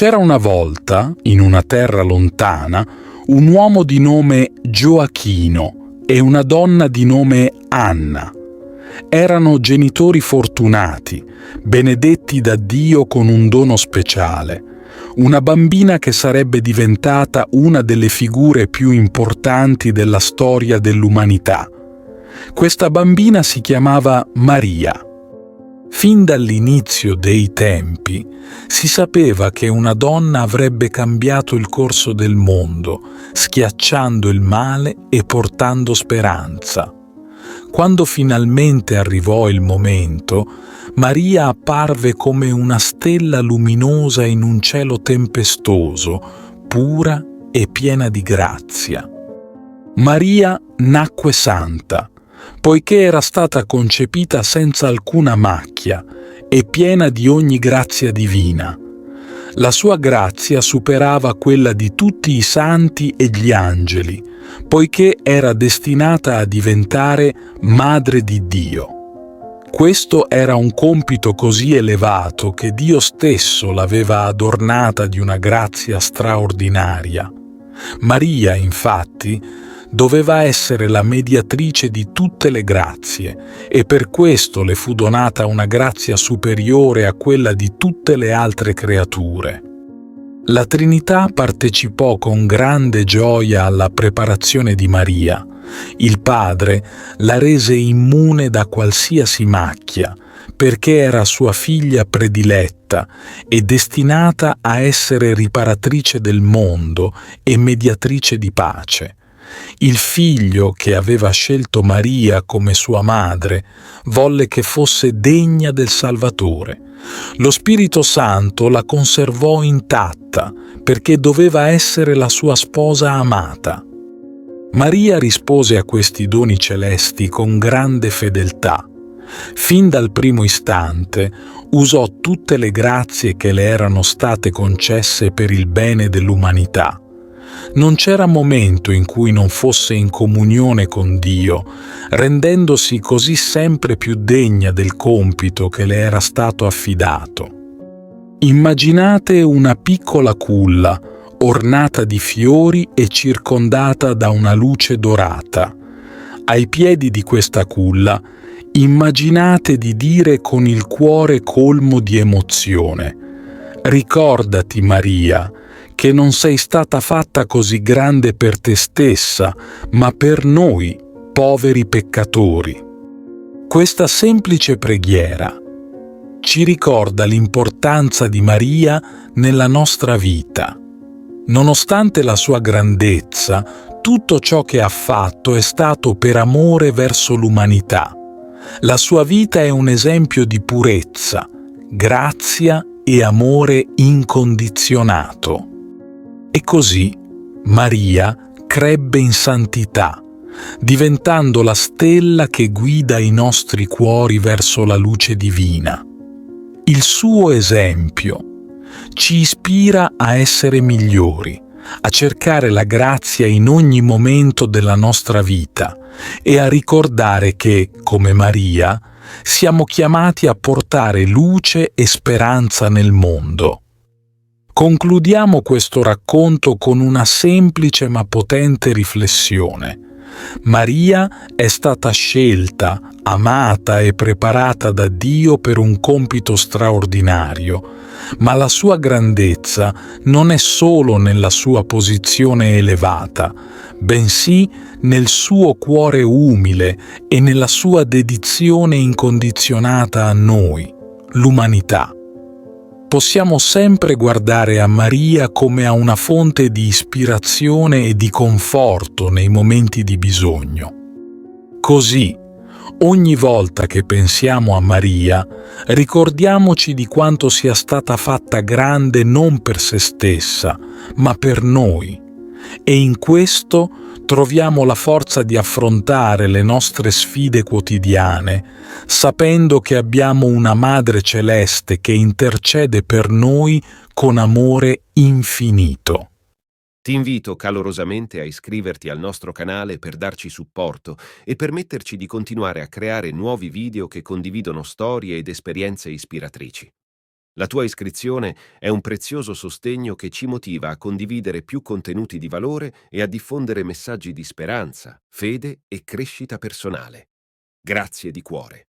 C'era una volta, in una terra lontana, un uomo di nome Gioachino e una donna di nome Anna. Erano genitori fortunati, benedetti da Dio con un dono speciale, una bambina che sarebbe diventata una delle figure più importanti della storia dell'umanità. Questa bambina si chiamava Maria. Fin dall'inizio dei tempi si sapeva che una donna avrebbe cambiato il corso del mondo, schiacciando il male e portando speranza. Quando finalmente arrivò il momento, Maria apparve come una stella luminosa in un cielo tempestoso, pura e piena di grazia. Maria nacque santa, poiché era stata concepita senza alcuna macchia e piena di ogni grazia divina. La sua grazia superava quella di tutti i santi e gli angeli, poiché era destinata a diventare Madre di Dio. Questo era un compito così elevato che Dio stesso l'aveva adornata di una grazia straordinaria. Maria, infatti, doveva essere la mediatrice di tutte le grazie e per questo le fu donata una grazia superiore a quella di tutte le altre creature. La Trinità partecipò con grande gioia alla preparazione di Maria. Il Padre la rese immune da qualsiasi macchia, perché era sua figlia prediletta e destinata a essere riparatrice del mondo e mediatrice di pace. Il Figlio, che aveva scelto Maria come sua madre, volle che fosse degna del Salvatore. Lo Spirito Santo la conservò intatta perché doveva essere la sua sposa amata. Maria rispose a questi doni celesti con grande fedeltà. Fin dal primo istante usò tutte le grazie che le erano state concesse per il bene dell'umanità. Non c'era momento in cui non fosse in comunione con Dio, rendendosi così sempre più degna del compito che le era stato affidato. Immaginate una piccola culla, ornata di fiori e circondata da una luce dorata. Ai piedi di questa culla, immaginate di dire con il cuore colmo di emozione: «Ricordati, Maria, che non sei stata fatta così grande per te stessa, ma per noi, poveri peccatori». Questa semplice preghiera ci ricorda l'importanza di Maria nella nostra vita. Nonostante la sua grandezza, tutto ciò che ha fatto è stato per amore verso l'umanità. La sua vita è un esempio di purezza, grazia e amore incondizionato. E così Maria crebbe in santità, diventando la stella che guida i nostri cuori verso la luce divina. Il suo esempio ci ispira a essere migliori, a cercare la grazia in ogni momento della nostra vita e a ricordare che, come Maria, siamo chiamati a portare luce e speranza nel mondo. Concludiamo questo racconto con una semplice ma potente riflessione. Maria è stata scelta, amata e preparata da Dio per un compito straordinario, ma la sua grandezza non è solo nella sua posizione elevata, bensì nel suo cuore umile e nella sua dedizione incondizionata a noi, l'umanità. Possiamo sempre guardare a Maria come a una fonte di ispirazione e di conforto nei momenti di bisogno. Così, ogni volta che pensiamo a Maria, ricordiamoci di quanto sia stata fatta grande non per se stessa, ma per noi. E in questo troviamo la forza di affrontare le nostre sfide quotidiane, sapendo che abbiamo una Madre Celeste che intercede per noi con amore infinito. Ti invito calorosamente a iscriverti al nostro canale per darci supporto e permetterci di continuare a creare nuovi video che condividono storie ed esperienze ispiratrici. La tua iscrizione è un prezioso sostegno che ci motiva a condividere più contenuti di valore e a diffondere messaggi di speranza, fede e crescita personale. Grazie di cuore.